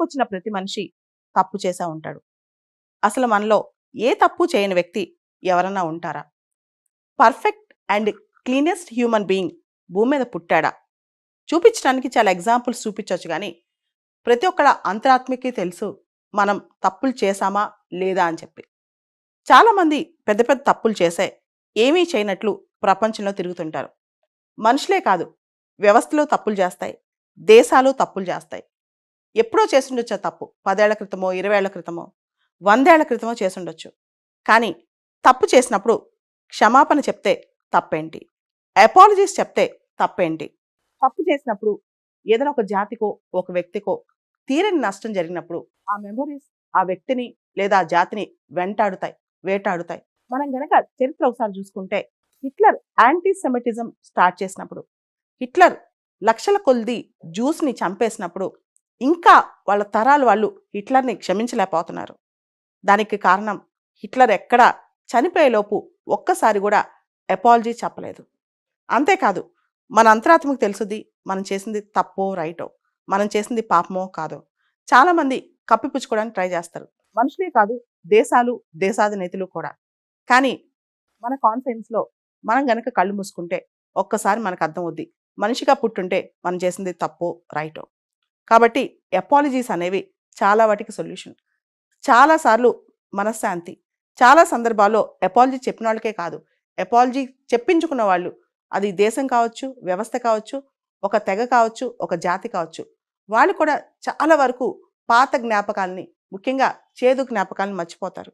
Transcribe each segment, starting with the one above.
పుట్టుకొచ్చిన ప్రతి మనిషి తప్పు చేసే ఉంటాడు. అసలు మనలో ఏ తప్పు చేయని వ్యక్తి ఎవరన్నా ఉంటారా? Perfect and cleanest human being భూమి మీద పుట్టాడా? చూపించడానికి చాలా ఎగ్జాంపుల్స్ చూపించొచ్చు కానీ ప్రతి ఒక్కళ్ళ అంతరాత్మకి తెలుసు మనం తప్పులు చేశామా లేదా అని చెప్పి. చాలామంది పెద్ద పెద్ద తప్పులు చేసే ఏమీ చేయనట్లు ప్రపంచంలో తిరుగుతుంటారు. మనుషులే కాదు, వ్యవస్థలు తప్పులు చేస్తాయి, దేశాలు తప్పులు చేస్తాయి. ఎప్పుడో చేసుండొచ్చు ఆ తప్పు, 10 ఏళ్ల క్రితమో, 20 ఏళ్ల క్రితమో, 100 ఏళ్ల క్రితమో చేసుండొచ్చు. కానీ తప్పు చేసినప్పుడు క్షమాపణ చెప్తే తప్పేంటి? అపాలజీస్ చెప్తే తప్పేంటి? తప్పు చేసినప్పుడు ఏదైనా ఒక జాతికో ఒక వ్యక్తికో తీరని నష్టం జరిగినప్పుడు ఆ మెమొరీస్ ఆ వ్యక్తిని లేదా ఆ జాతిని వెంటాడుతాయి, వేటాడుతాయి. మనం గనక చరిత్ర ఒకసారి చూసుకుంటే హిట్లర్ యాంటీ సెమిటిజం స్టార్ట్ చేసినప్పుడు, హిట్లర్ లక్షల కొద్ది జ్యూస్ని చంపేసినప్పుడు ఇంకా వాళ్ళ తరాలు వాళ్ళు హిట్లర్ని క్షమించలేకపోతున్నారు. దానికి కారణం హిట్లర్ ఎక్కడ చనిపోయేలోపు ఒక్కసారి కూడా అపాలజీ చెప్పలేదు. అంతేకాదు, మన అంతరాత్మకు తెలుసుది మనం చేసింది తప్పో రైటో, మనం చేసింది పాపమో కాదో. చాలామంది కప్పిపుచ్చుకోవడానికి ట్రై చేస్తారు, మనుషులే కాదు దేశాలు, దేశాధినేతలు కూడా. కానీ మన కాన్ఫిడెన్స్లో మనం గనక కళ్ళు మూసుకుంటే ఒక్కసారి మనకు అర్థం అవుద్ది మనిషిగా పుట్టుంటే మనం చేసింది తప్పో రైటో. కాబట్టి అపాలజీస్ అనేవి చాలా వాటికి సొల్యూషన్. చాలాసార్లు మనశ్శాంతి, చాలా సందర్భాల్లో అపాలజీ చెప్పిన వాళ్ళకే కాదు, అపాలజీ చెప్పించుకున్న వాళ్ళు, అది దేశం కావచ్చు, వ్యవస్థ కావచ్చు, ఒక తెగ కావచ్చు, ఒక జాతి కావచ్చు, వాళ్ళు కూడా చాలా వరకు పాత జ్ఞాపకాలని, ముఖ్యంగా చేదు జ్ఞాపకాలను మర్చిపోతారు.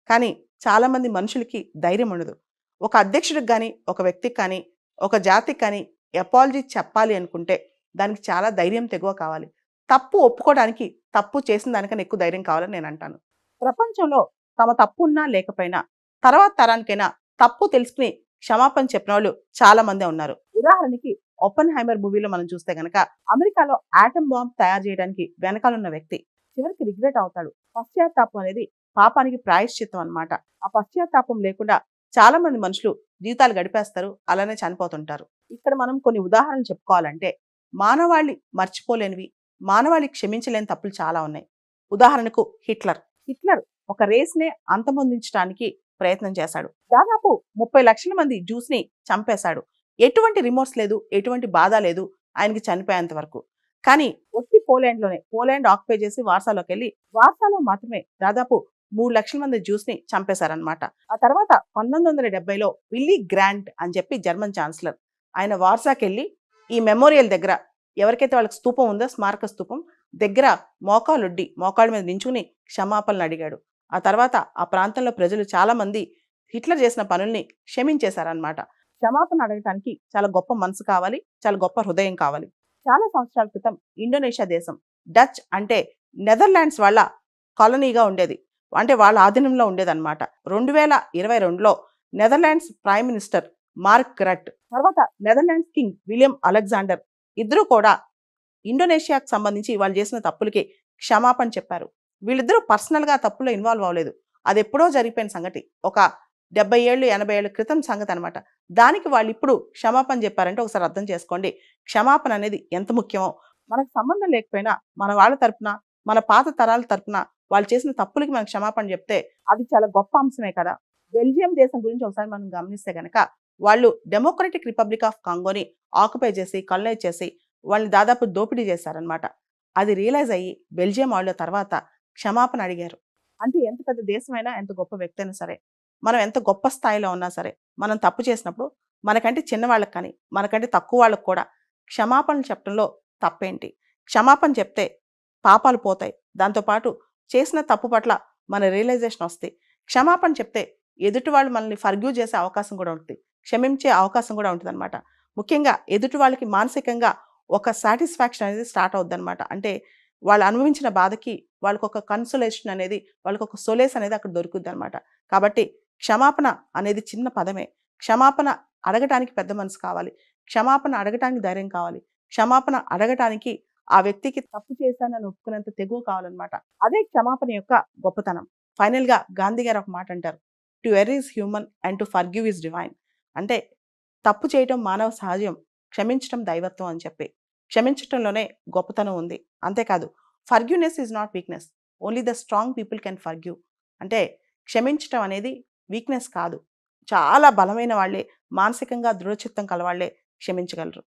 కానీ చాలామంది మనుషులకి ధైర్యం ఉండదు. ఒక అధ్యక్షుడికి కానీ, ఒక వ్యక్తికి కానీ, ఒక జాతికి కానీ అపాలజీ చెప్పాలి అనుకుంటే దానికి చాలా ధైర్యం తెగువ కావాలి. తప్పు ఒప్పుకోవడానికి తప్పు చేసిన దానికన్నా ఎక్కువ ధైర్యం కావాలని నేను అంటాను. ప్రపంచంలో తమ తప్పు ఉన్నా లేకపోయినా తర్వాత తరానికైనా తప్పు తెలుసుకుని క్షమాపణ చెప్పిన వాళ్ళు చాలా మందే ఉన్నారు. ఉదాహరణకి ఓపెన్ హైమర్ మూవీలో మనం చూస్తే గనక అమెరికాలో ఆటమ్ బాంబ్ తయారు చేయడానికి వెనకాలన్న వ్యక్తి చివరికి రిగ్రెట్ అవుతాడు. పశ్చాత్తాపం అనేది పాపానికి ప్రాయశ్చిత్తం అన్నమాట. ఆ పశ్చాత్తాపం లేకుండా చాలా మంది మనుషులు జీవితాలు గడిపేస్తారు, అలానే చనిపోతుంటారు. ఇక్కడ మనం కొన్ని ఉదాహరణలు చెప్పుకోవాలంటే మానవాళి మర్చిపోలేనివి, మానవాళి క్షమించలేని తప్పులు చాలా ఉన్నాయి. ఉదాహరణకు హిట్లర్ ఒక రేస్నే అంతమొందించడానికి ప్రయత్నం చేశాడు. దాదాపు 30 లక్షల మంది జ్యూస్ని చంపేశాడు. ఎటువంటి రిమోర్స్ లేదు, ఎటువంటి బాధ లేదు ఆయనకి చనిపోయేంత వరకు. కానీ ఒట్టి పోలాండ్ ఆక్యుపై చేసి వార్సాలోకి వెళ్ళి వార్సాలో మాత్రమే దాదాపు 3 లక్షల మంది జ్యూస్ని చంపేశారనమాట. ఆ తర్వాత 1970లో విల్లీ గ్రాంట్ అని చెప్పి జర్మన్ ఛాన్సలర్, ఆయన వార్సాకి వెళ్ళి ఈ మెమోరియల్ దగ్గర ఎవరికైతే వాళ్ళకి స్తూపం ఉందో, స్మారక స్తూపం దగ్గర మోకాళ్ళ మీద నించుని క్షమాపణలు అడిగాడు. ఆ తర్వాత ఆ ప్రాంతంలో ప్రజలు చాలా మంది హిట్లర్ చేసిన పనుల్ని క్షమించేశారనమాట. క్షమాపణ అడగటానికి చాలా గొప్ప మనసు కావాలి, చాలా గొప్ప హృదయం కావాలి. చాలా సంవత్సరాల క్రితం ఇండోనేషియా దేశం, డచ్ అంటే నెదర్లాండ్స్ వాళ్ళ కాలనీగా ఉండేది, అంటే వాళ్ళ ఆధీనంలో ఉండేదన్నమాట. 2022లో Netherlands prime minister Mark Rutte, తర్వాత నెదర్లాండ్స్ కింగ్ విలియం అలెగ్జాండర్ ఇద్దరు కూడా ఇండోనేషియాకు సంబంధించి వాళ్ళు చేసిన తప్పులకి క్షమాపణ చెప్పారు. వీళ్ళిద్దరూ పర్సనల్గా తప్పులో ఇన్వాల్వ్ అవ్వలేదు, అది ఎప్పుడో జరిగిపోయిన సంగతి, ఒక 70 ఏళ్ళు 80 ఏళ్ళ క్రితం సంగతి అనమాట. దానికి వాళ్ళు ఇప్పుడు క్షమాపణ చెప్పారంటే ఒకసారి అర్థం చేసుకోండి క్షమాపణ అనేది ఎంత ముఖ్యమో. మనకు సంబంధం లేకపోయినా మన వాళ్ళ తరపున, మన పాత తరాల తరపున వాళ్ళు చేసిన తప్పులకి మనం క్షమాపణ చెప్తే అది చాలా గొప్ప అంశమే కదా. బెల్జియం దేశం గురించి ఒకసారి మనం గమనిస్తే కనుక వాళ్ళు డెమోక్రటిక్ రిపబ్లిక్ ఆఫ్ కాంగోని ఆక్యుపై చేసి, కలనైజ్ చేసి వాళ్ళని దాదాపు దోపిడీ చేశారనమాట. అది రియలైజ్ అయ్యి బెల్జియం వాళ్ళ తర్వాత క్షమాపణ అడిగారు. అంటే ఎంత పెద్ద దేశమైనా, ఎంత గొప్ప వ్యక్తి అయినా సరే, మనం ఎంత గొప్ప స్థాయిలో ఉన్నా సరే, మనం తప్పు చేసినప్పుడు మనకంటే చిన్నవాళ్ళకి కానీ, మనకంటే తక్కువ వాళ్ళకు కూడా క్షమాపణలు చెప్పడంలో తప్పేంటి? క్షమాపణ చెప్తే పాపాలు పోతాయి, దాంతోపాటు చేసిన తప్పు పట్ల మన రియలైజేషన్ వస్తుంది. క్షమాపణ చెప్తే ఎదుటి వాళ్ళు మనల్ని ఫర్గ్యూ చేసే అవకాశం కూడా ఉంటుంది, క్షమించే అవకాశం కూడా ఉంటుంది అనమాట. ముఖ్యంగా ఎదుటి వాళ్ళకి మానసికంగా ఒక సాటిస్ఫాక్షన్ అనేది స్టార్ట్ అవుద్ది అనమాట. అంటే వాళ్ళు అనుభవించిన బాధకి వాళ్ళకి ఒక కన్సోలేషన్ అనేది, వాళ్ళకి ఒక సొలేస్ అనేది అక్కడ దొరుకుద్ది అనమాట. కాబట్టి క్షమాపణ అనేది చిన్న పదమే. క్షమాపణ అడగటానికి పెద్ద మనసు కావాలి, క్షమాపణ అడగటానికి ధైర్యం కావాలి, క్షమాపణ అడగటానికి ఆ వ్యక్తికి తప్పు చేశానని ఒప్పుకునేంత తెగువ కావాలన్నమాట. అదే క్షమాపణ యొక్క గొప్పతనం. ఫైనల్గా గాంధీ గారు ఒక మాట అంటారు, to err is human and to forgive is divine. అంటే తప్పు చేయటం మానవ సహజం, క్షమించటం దైవత్వం అని చెప్పి. క్షమించటంలోనే గొప్పతనం ఉంది. అంతేకాదు forgiveness is not weakness, only the strong people can forgive. అంటే క్షమించటం అనేది వీక్నెస్ కాదు, చాలా బలమైన వాళ్ళే, మానసికంగా దృఢచిత్తం కలవాళ్లే క్షమించగలరు.